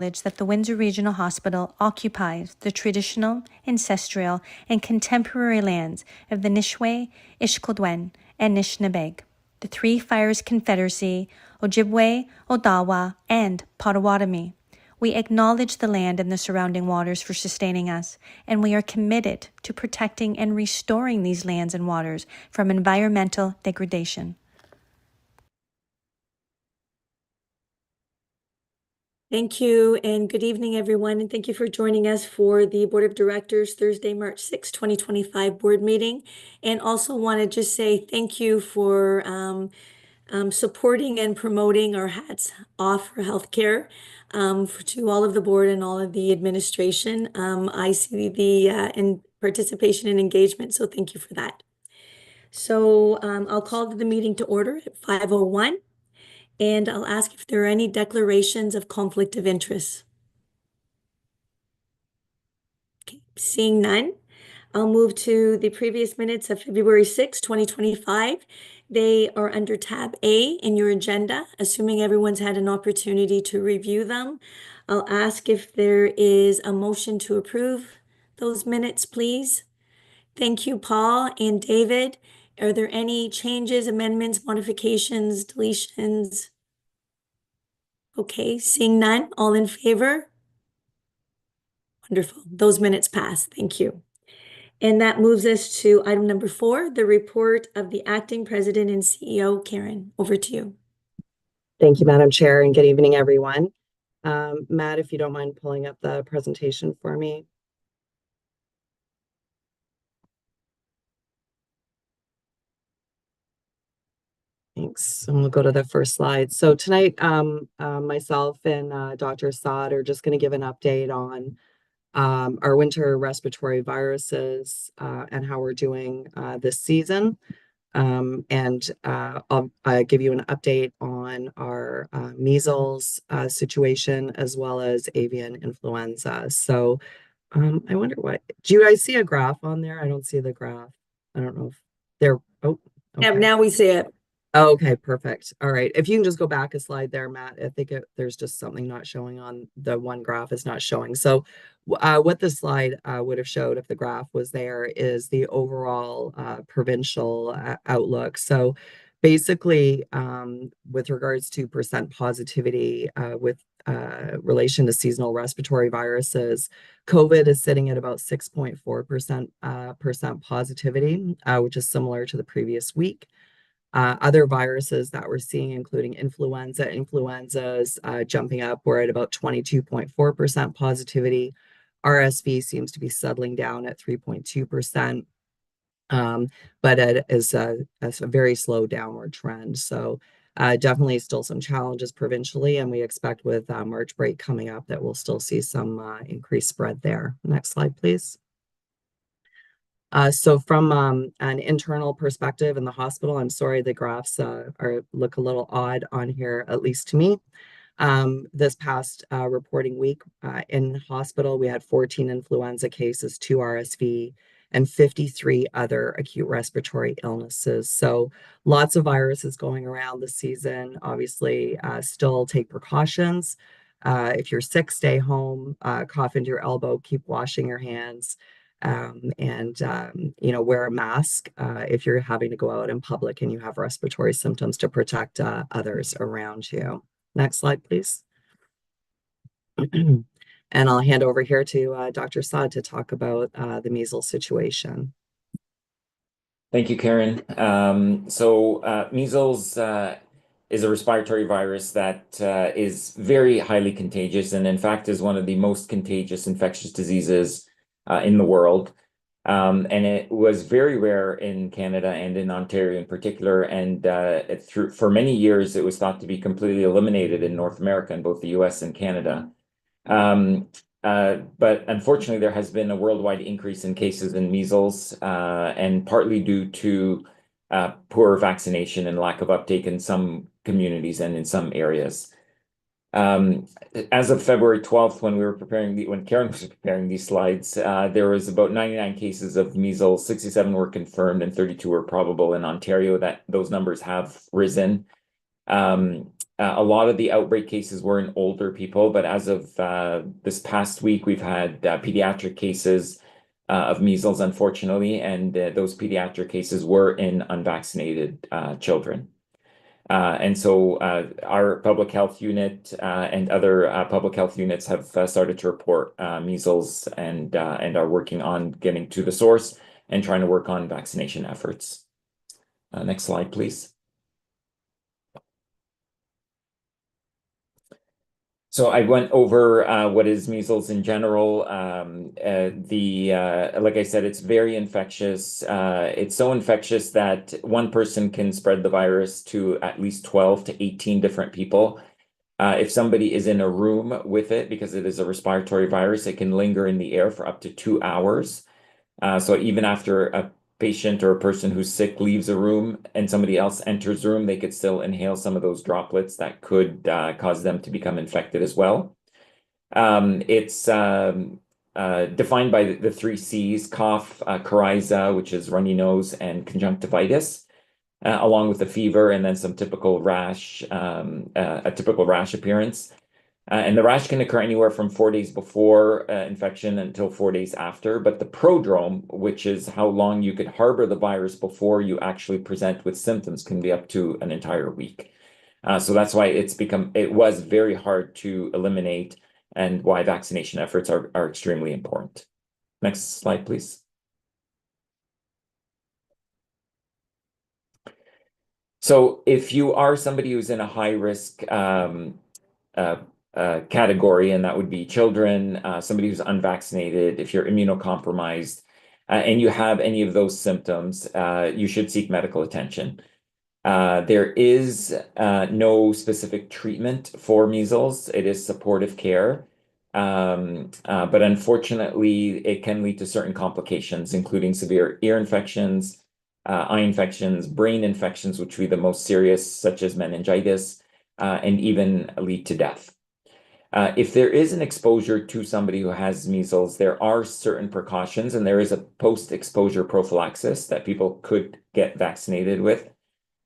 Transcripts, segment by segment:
that the Windsor Regional Hospital occupies the traditional, ancestral, and contemporary lands of the Nishnawbe, Ishkildwen, and Nishnabeg, the Three Fires Confederacy, Ojibwe, Odawa, and Potawatomi. We acknowledge the land and the surrounding waters for sustaining us, and we are committed to protecting and restoring these lands and waters from environmental degradation. Thank you, and good evening, everyone, and thank you for joining us for the Board of Directors Thursday, March 6, 2025 board meeting. And also want to just say thank you for supporting and promoting our Hats Off for Healthcare to all of the board and all of the administration. I see the participation and engagement, so thank you for that. So I'll call the meeting to order at 5:01. And I'll ask if there are any declarations of conflict of interest. Okay, seeing none, I'll move to the previous minutes of February 6, 2025. They are under tab A in your agenda, assuming everyone's had an opportunity to review them. I'll ask if there is a motion to approve those minutes, please. Thank you, Paul and David. Are there any changes, amendments, modifications, deletions? Okay, seeing none, all in favor? Wonderful. Those minutes pass. Thank you. And that moves us to item number 4, the report of the acting president and CEO. Karen, over to you. Thank you, Madam Chair, and good evening, everyone. Matt, if you don't mind pulling up the presentation for me. Thanks. And we'll go to the first slide. So tonight, myself and Dr. Saad are just going to give an update on our winter respiratory viruses and how we're doing this season. And I'll give you an update on our measles situation as well as avian influenza. So I wonder do you guys see a graph on there? I don't see the graph. I don't know if they're, oh, okay. Yeah, now we see it. Oh, okay, perfect. All right. If you can just go back a slide there, Matt, I think there's just something not showing on the one graph is not showing. So what the slide would have showed if the graph was there is the overall provincial outlook. So basically, with regards to percent positivity with relation to seasonal respiratory viruses, COVID is sitting at about 6.4% positivity, which is similar to the previous week. Other viruses that we're seeing, including influenzas jumping up, we're at about 22.4% positivity. RSV seems to be settling down at 3.2%, but it is a very slow downward trend. So definitely still some challenges provincially, and we expect with March break coming up that we'll still see some increased spread there. Next slide, please. So from an internal perspective in the hospital, I'm sorry the graphs look a little odd on here, at least to me. This past reporting week in hospital, we had 14 influenza cases, 2 RSV, and 53 other acute respiratory illnesses. So lots of viruses going around this season. Obviously, still take precautions. If you're sick, stay home, cough into your elbow, keep washing your hands. Wear a mask if you're having to go out in public and you have respiratory symptoms to protect others around you. Next slide, please. And I'll hand over here to Dr. Saad to talk about the measles situation. Thank you, Karen. Measles is a respiratory virus that is very highly contagious and in fact is one of the most contagious infectious diseases in the world. And it was very rare in Canada and in Ontario in particular. And for many years, it was thought to be completely eliminated in North America, in both the US and Canada. But unfortunately, there has been a worldwide increase in cases in measles, and partly due to poor vaccination and lack of uptake in some communities and in some areas. As of February 12th, when Karen was preparing these slides, there was about 99 cases of measles, 67 were confirmed and 32 were probable in Ontario. Those numbers have risen. A lot of the outbreak cases were in older people, but as of this past week, we've had pediatric cases of measles, unfortunately, and those pediatric cases were in unvaccinated children. And so our public health unit and other public health units have started to report measles and are working on getting to the source and trying to work on vaccination efforts. Next slide, please. So I went over what is measles in general. Like I said, it's very infectious. It's so infectious that one person can spread the virus to at least 12 to 18 different people. If somebody is in a room with it, because it is a respiratory virus, it can linger in the air for up to 2 hours. So even after a patient or a person who's sick leaves a room and somebody else enters the room, they could still inhale some of those droplets that could cause them to become infected as well. It's defined by the three C's: cough, coryza, which is runny nose, and conjunctivitis, along with a fever and then some typical rash, a typical rash appearance. And the rash can occur anywhere from 4 days before infection until 4 days after. But the prodrome, which is how long you could harbor the virus before you actually present with symptoms, can be up to an entire week. So that's why it was very hard to eliminate, and why vaccination efforts are extremely important. Next slide, please. So if you are somebody who's in a high risk category, and that would be children, somebody who's unvaccinated, if you're immunocompromised, and you have any of those symptoms, you should seek medical attention. There is no specific treatment for measles. It is supportive care. But unfortunately, it can lead to certain complications, including severe ear infections, eye infections, brain infections, which would be the most serious, such as meningitis, and even lead to death. If there is an exposure to somebody who has measles, there are certain precautions, and there is a post-exposure prophylaxis that people could get vaccinated with.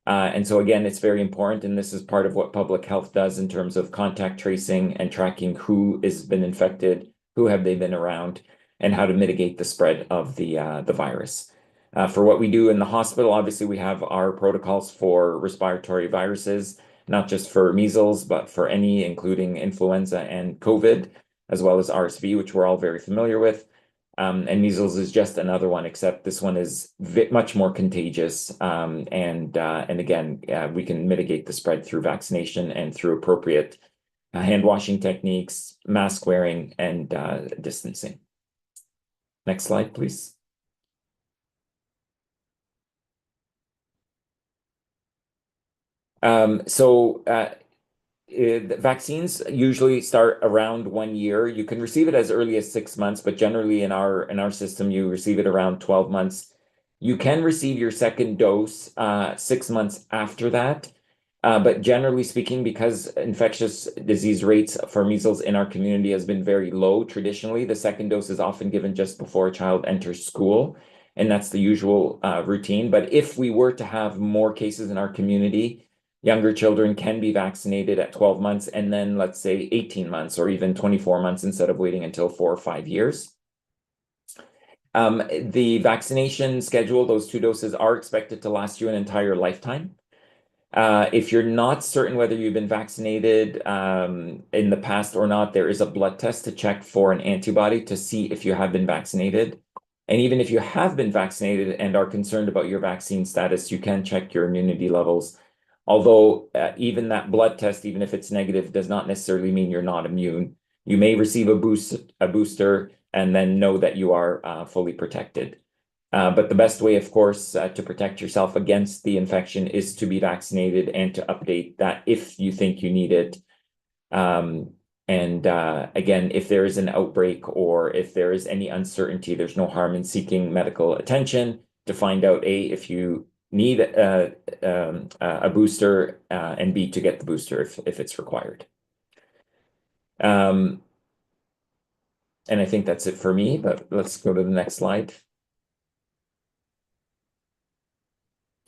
And so again, it's very important, and this is part of what public health does in terms of contact tracing and tracking who has been infected, who have they been around, and how to mitigate the spread of the virus. For what we do in the hospital, obviously we have our protocols for respiratory viruses, not just for measles, but for any, including influenza and COVID, as well as RSV, which we're all very familiar with. And measles is just another one, except this one is much more contagious. And again, we can mitigate the spread through vaccination and through appropriate hand washing techniques, mask wearing, and distancing. Next slide, please. The vaccines usually start around 1 year. You can receive it as early as 6 months, but generally in our system, you receive it around 12 months. You can receive your second dose 6 months after that. But generally speaking, because infectious disease rates for measles in our community has been very low, traditionally, the second dose is often given just before a child enters school, and that's the usual routine. But if we were to have more cases in our community, younger children can be vaccinated at 12 months, and then let's say 18 months or even 24 months instead of waiting until 4 or 5 years. The vaccination schedule, those 2 doses are expected to last you an entire lifetime. If you're not certain whether you've been vaccinated in the past or not, there is a blood test to check for an antibody to see if you have been vaccinated. And even if you have been vaccinated and are concerned about your vaccine status, you can check your immunity levels. Although even that blood test, even if it's negative, does not necessarily mean you're not immune. You may receive a booster and then know that you are fully protected. But the best way, of course, to protect yourself against the infection is to be vaccinated and to update that if you think you need it. Again, if there is an outbreak or if there is any uncertainty, there's no harm in seeking medical attention to find out, A, if you need a booster, and B, to get the booster if it's required. And I think that's it for me, but let's go to the next slide.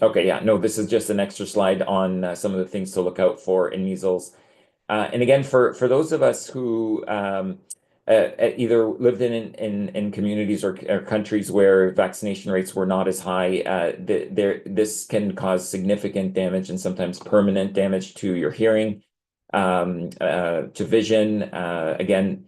Okay, yeah, no, this is just an extra slide on some of the things to look out for in measles. And again, for those of us who either lived in communities or countries where vaccination rates were not as high, this can cause significant damage and sometimes permanent damage to your hearing, to vision. Again,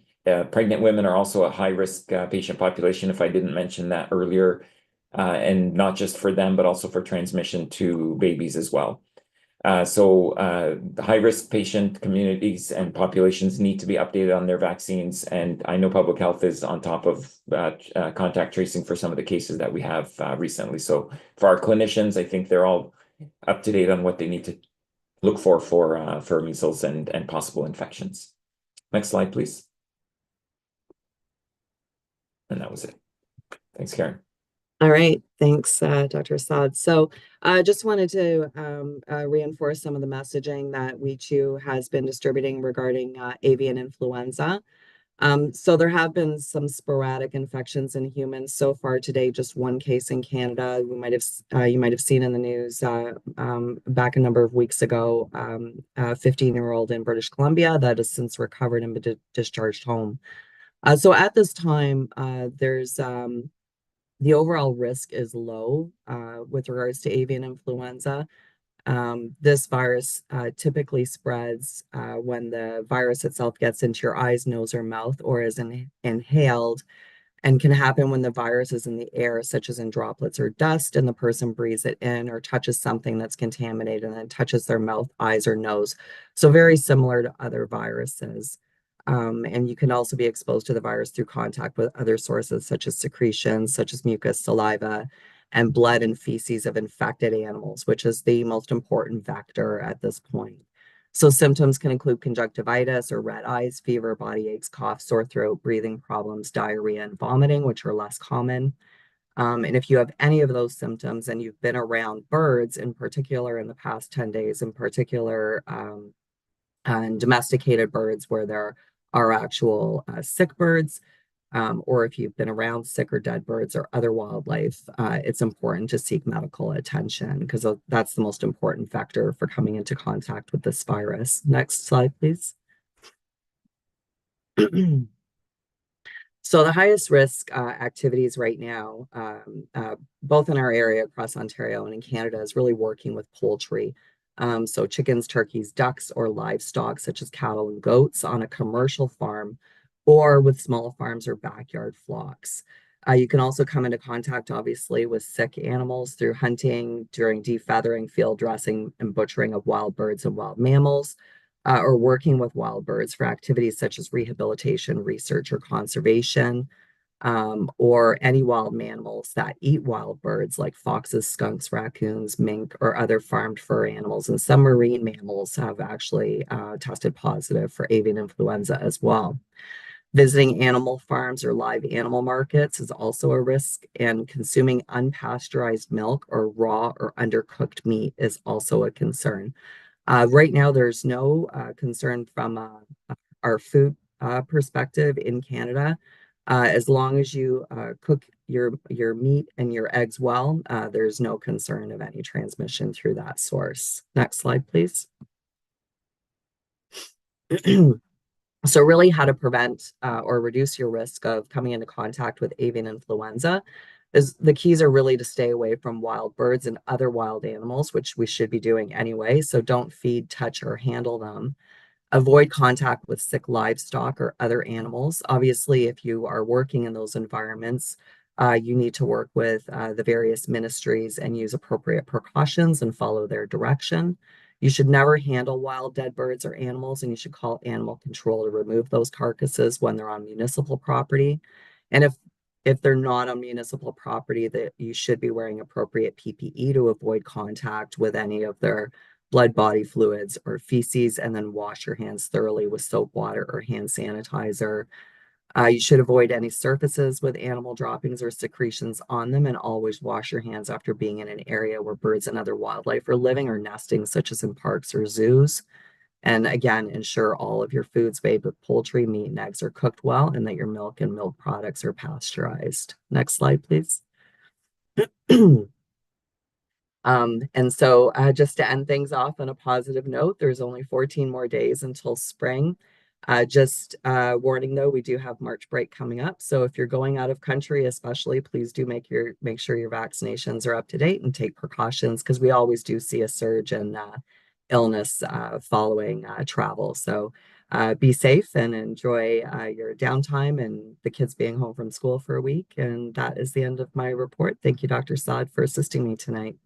pregnant women are also a high-risk patient population, if I didn't mention that earlier, and not just for them, but also for transmission to babies as well. High-risk patient communities and populations need to be updated on their vaccines. And I know public health is on top of contact tracing for some of the cases that we have recently. So for our clinicians, I think they're all up to date on what they need to look for measles and possible infections. Next slide, please. And that was it. Thanks, Karen. All right, thanks, Dr. Assad. So I just wanted to reinforce some of the messaging that WRH has been distributing regarding avian influenza. So there have been some sporadic infections in humans so far today, just one case in Canada. You might have seen in the news back a number of weeks ago, a 15-year-old in British Columbia that has since recovered and been discharged home. So at this time, there's the overall risk is low with regards to avian influenza. This virus typically spreads when the virus itself gets into your eyes, nose, or mouth, or is inhaled, and can happen when the virus is in the air, such as in droplets or dust, and the person breathes it in or touches something that's contaminated and then touches their mouth, eyes, or nose. So very similar to other viruses. And you can also be exposed to the virus through contact with other sources, such as secretions, such as mucus, saliva, and blood and feces of infected animals, which is the most important vector at this point. So symptoms can include conjunctivitis or red eyes, fever, body aches, cough, sore throat, breathing problems, diarrhea, and vomiting, which are less common. And if you have any of those symptoms and you've been around birds, in particular in the past 10 days, in particular, and domesticated birds where there are actual sick birds, or if you've been around sick or dead birds or other wildlife, it's important to seek medical attention because that's the most important factor for coming into contact with this virus. Next slide, please. So the highest risk activities right now, both in our area across Ontario and in Canada, is really working with poultry. So chickens, turkeys, ducks, or livestock such as cattle and goats on a commercial farm or with small farms or backyard flocks. You can also come into contact, obviously, with sick animals through hunting, during defeathering, field dressing, and butchering of wild birds and wild mammals, or working with wild birds for activities such as rehabilitation, research, or conservation, or any wild mammals that eat wild birds like foxes, skunks, raccoons, mink, or other farmed fur animals. And some marine mammals have actually tested positive for avian influenza as well. Visiting animal farms or live animal markets is also a risk, and consuming unpasteurized milk or raw or undercooked meat is also a concern. Right now, there's no concern from our food perspective in Canada. As long as you cook your meat and your eggs well, there's no concern of any transmission through that source. Next slide, please. So really how to prevent or reduce your risk of coming into contact with avian influenza is the keys are really to stay away from wild birds and other wild animals, which we should be doing anyway. So don't feed, touch, or handle them. Avoid contact with sick livestock or other animals. Obviously, if you are working in those environments, you need to work with the various ministries and use appropriate precautions and follow their direction. You should never handle wild dead birds or animals, and you should call animal control to remove those carcasses when they're on municipal property. And if they're not on municipal property, that you should be wearing appropriate PPE to avoid contact with any of their blood, body fluids, or feces, and then wash your hands thoroughly with soap, water, or hand sanitizer. You should avoid any surfaces with animal droppings or secretions on them, and always wash your hands after being in an area where birds and other wildlife are living or nesting, such as in parks or zoos. And again, ensure all of your foods made with poultry, meat, and eggs are cooked well, and that your milk and milk products are pasteurized. Next slide, please. And so just to end things off on a positive note, there's only 14 more days until spring. Just warning though, we do have March break coming up. So if you're going out of country, especially, please do make sure your vaccinations are up to date and take precautions, because we always do see a surge in illness following travel. So be safe and enjoy your downtime and the kids being home from school for a week. And that is the end of my report. Thank you, Dr. Saad, for assisting me tonight.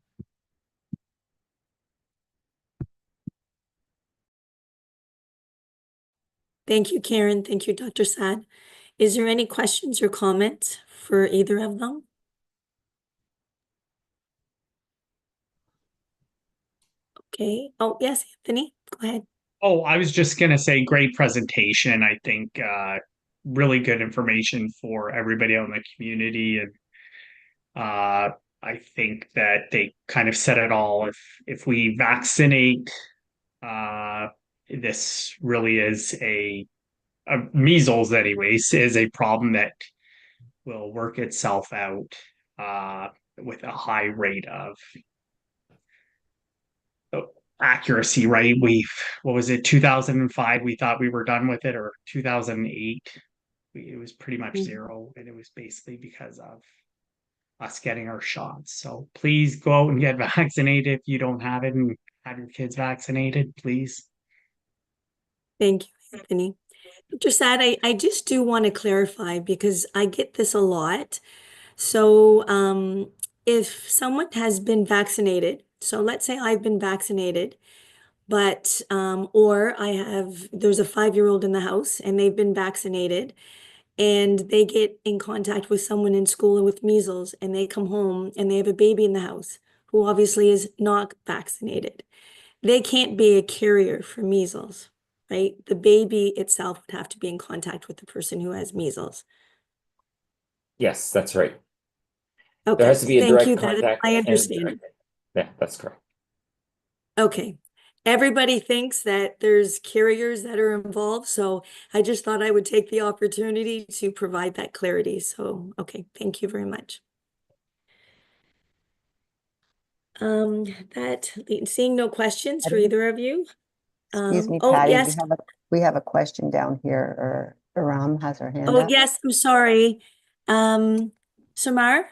Thank you, Karen. Thank you, Dr. Sad. Is there any questions or comments for either of them? Okay. Oh, yes, Anthony, go ahead. Oh, I was just gonna say, great presentation. I think really good information for everybody out in the community, and I think that they kind of said it all. If we vaccinate, uh, this really is a measles, anyways, is a problem that will work itself out with a high rate of accuracy, right? What was it, 2005? We thought we were done with it, or 2008. It was pretty much zero, and it was basically because of us getting our shots. So please go out and get vaccinated if you don't have it, and have your kids vaccinated, please. Thank you, Anthony. Dr. Sad, I just do want to clarify because I get this a lot. So, if someone has been vaccinated, so let's say I've been vaccinated, but or there's a 5-year-old in the house and they've been vaccinated, and they get in contact with someone in school with measles, and they come home and they have a baby in the house who obviously is not vaccinated. They can't be a carrier for measles, right? The baby itself would have to be in contact with the person who has measles. Yes, that's right. There Okay, has to be a thank you. direct That is contact my and understanding. yeah, that's correct. Okay. Everybody thinks that there's carriers that are involved, so I just thought I would take the opportunity to provide that clarity. So, okay, thank you very much. Seeing no questions for either of you. Excuse me, Oh, Patty, yes. we have a question down here, or Aram has her hand Oh, up. yes, I'm sorry. Samar?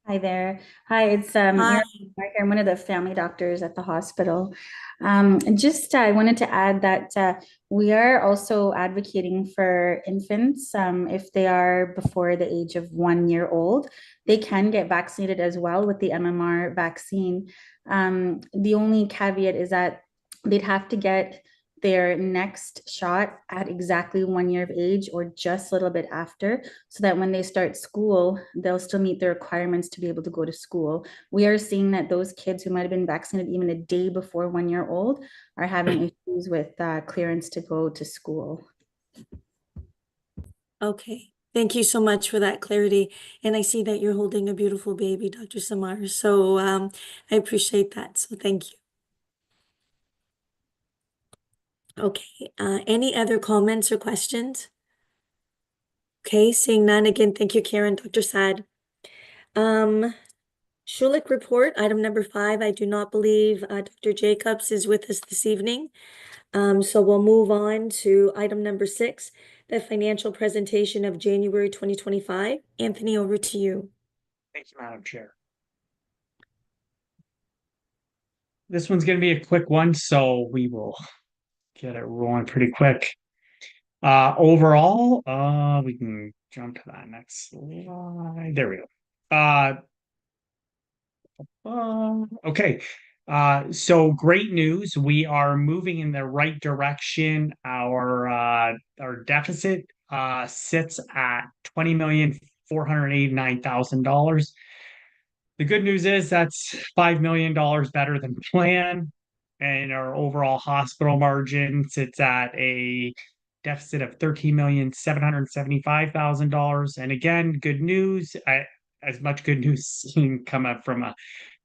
Hi there. Hi, it's Hi. Mira Mark. I'm one of the family doctors at the hospital. And just I wanted to add that we are also advocating for infants if they are before the age of 1 year old. They can get vaccinated as well with the MMR vaccine. The only caveat is that they'd have to get their next shot at exactly 1 year of age or just a little bit after, so that when they start school, they'll still meet the requirements to be able to go to school. We are seeing that those kids who might have been vaccinated even a day before 1 year old are having issues with clearance to go to school. Okay, thank you so much for that clarity. And I see that you're holding a beautiful baby, Dr. Samar. So I appreciate that. So thank you. Okay, any other comments or questions? Okay, seeing none. Again, thank you, Karen, Dr. Sad. Schulich report, item number 5. I do not believe Dr. Jacobs is with us this evening. So we'll move on to item number 6, the financial presentation of January 2025. Anthony, over to you. Thank you, Madam Chair. This one's going to be a quick one, so we will get it rolling pretty quick. Overall, we can jump to that next slide. There we go. Okay. So great news. We are moving in the right direction. Our deficit sits at $20,489,000. The good news is that's $5 million better than planned, and our overall hospital margin sits at a deficit of $13,775,000. And again, good news. As much good news can come up from a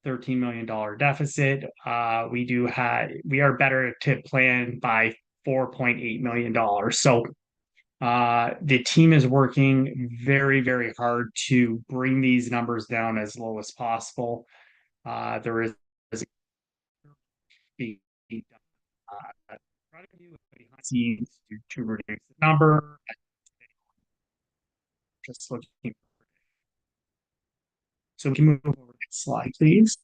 $13 million deficit. We are better to plan by $4.8 million. So the team is working very, very hard to bring these numbers down as low as possible. There is being done. Try to do it behind the scenes to reduce the number. Just looking. So we can move over to the next slide, please.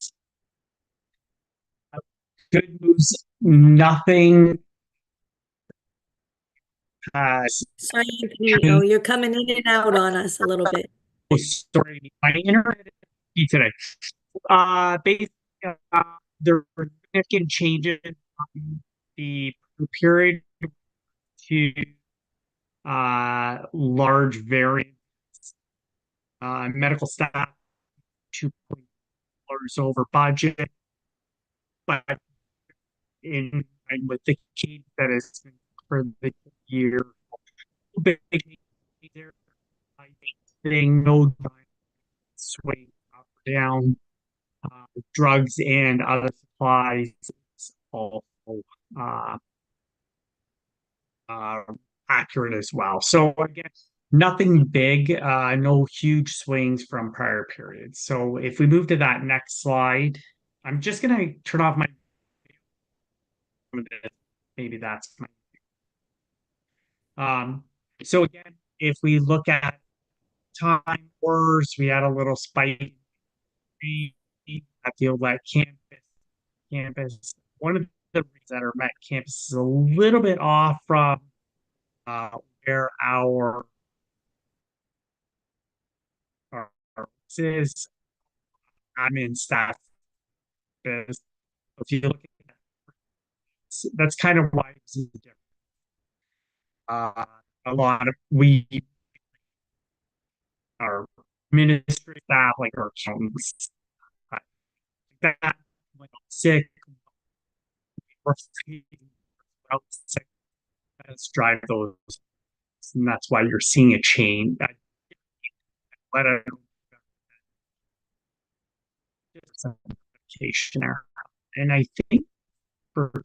Good news, nothing has. Sorry, Anthony. Oh, you're coming in and out on us a little bit. Oh, sorry, my internet is today. Basically, there were significant changes from the period to large variance. Medical staff $2 over budget, but in line with the cadence that is for the year. Big there, I think no swing up or down. Drugs and other supplies also uh, accurate as well. So again, nothing big, no huge swings from prior periods. So if we move to that next slide, I'm just going to turn off my. Maybe that's my. So again, if we look at time wars, we had a little spike at the Olet campus. One of the reasons that our Met campus is a little bit off from where our is admin staff is. If you look at that, that's kind of why this is different. A lot of our ministry staff, like our accountants, that went sick, sick, let's drive those, and that's why you're seeing a change. Let a error. And I think for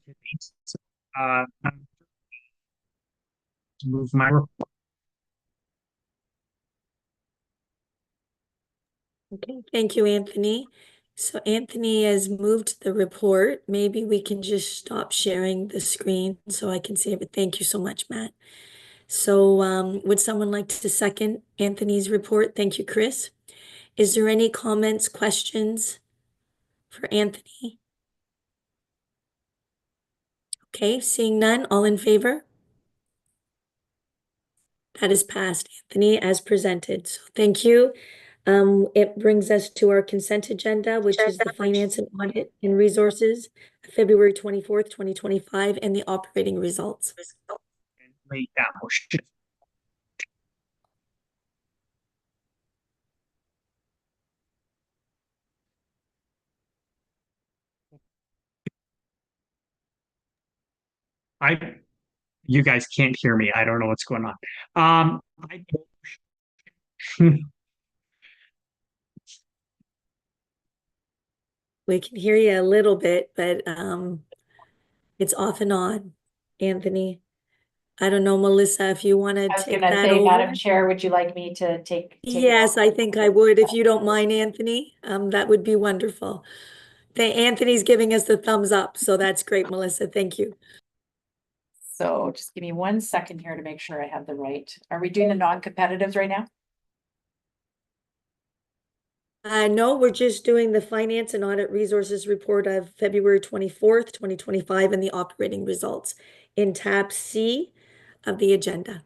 move my report. Okay, thank you, Anthony. So Anthony has moved the report. Maybe we can just stop sharing the screen so I can see it. Thank you so much, Matt. So would someone like to second Anthony's report? Thank you, Chris. Is there any comments, questions for Anthony? Okay, seeing none, all in favor? That is passed, Anthony, as presented. So thank you. It brings us to our consent agenda, which is the finance and audit and resources, February 24th, 2025, and the operating results. And make that motion. You guys can't hear me. I don't know what's going on. We can hear you a little bit, but it's off and on, Anthony. I don't know, Melissa, if you want to I was take gonna that say, over. Madam Chair, would you like me to take? Yes, I think I would, if you don't mind, Anthony. That would be wonderful. Anthony's giving us the thumbs up, so that's great, Melissa. Thank you. So just give me 1 second here to make sure I have the right. Are we doing the non-competitives right now? No, we're just doing the finance and audit resources report of February 24th, 2025, and the operating results in tab C of the agenda.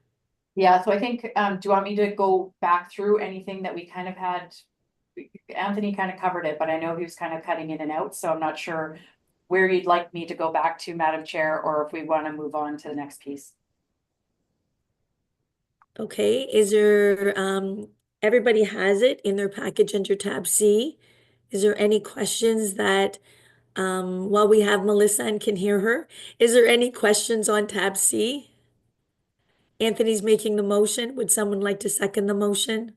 Yeah, so I think, do you want me to go back through anything that we kind of had? Anthony kind of covered it, but I know he was kind of cutting in and out, so I'm not sure where you'd like me to go back to, Madam Chair, or if we want to move on to the next piece. Okay, is there, everybody has it in their package under tab C. Is there any questions that, while we have Melissa and can hear her, is there any questions on tab C? Anthony's making the motion. Would someone like to second the motion?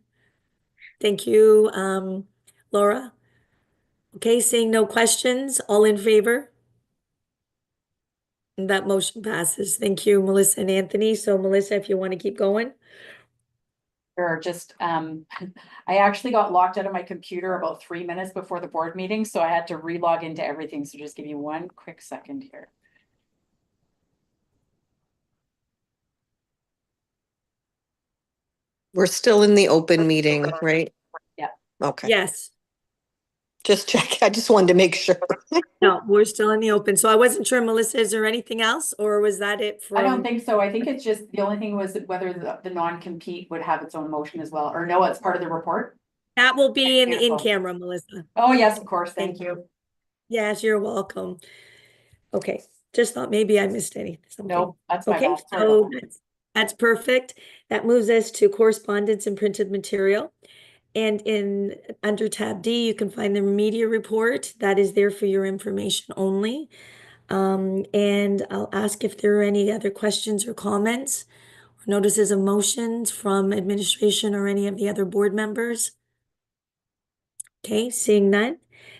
Thank you, Laura. Okay, seeing no questions, all in favor? And that motion passes. Thank you, Melissa and Anthony. So Melissa, if you want to keep going. Or just, I actually got locked out of my computer about 3 minutes before the board meeting, so I had to re-log into everything. So just give me one quick second here. We're still in the open meeting, right? Yeah. Okay, Yes. just check. I just wanted to make sure. No, we're still in the open. So I wasn't sure, Melissa, is there anything else or was that it I don't from? think so. I think it's just, the only thing was whether the non-compete would have its own motion as well, or no, it's part of the report. That will be in Beautiful. camera, Melissa. Oh, yes, of course. Thank Thank you. Yes, you're welcome. Okay, just thought maybe I missed something. No, that's my Okay, bad. Sorry so about that. that's perfect. That moves us to correspondence and printed material. And under tab D, you can find the media report. That is there for your information only. And I'll ask if there are any other questions or comments, or notices of motions from administration or any of the other board members. Okay, seeing none,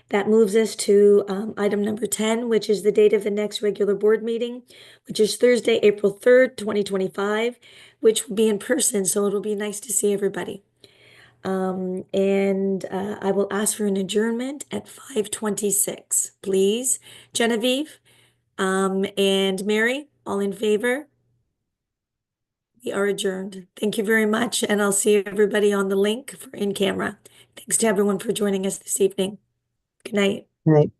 that moves us to item number 10, which is the date of the next regular board meeting, which is Thursday, April 3rd, 2025, which will be in person, so it'll be nice to see everybody. And I will ask for an adjournment at 5:26, please. Genevieve, and Mary, all in favor? We are adjourned. Thank you very much, and I'll see everybody on the link for in camera. Thanks to everyone for joining us this evening. Good night. Right.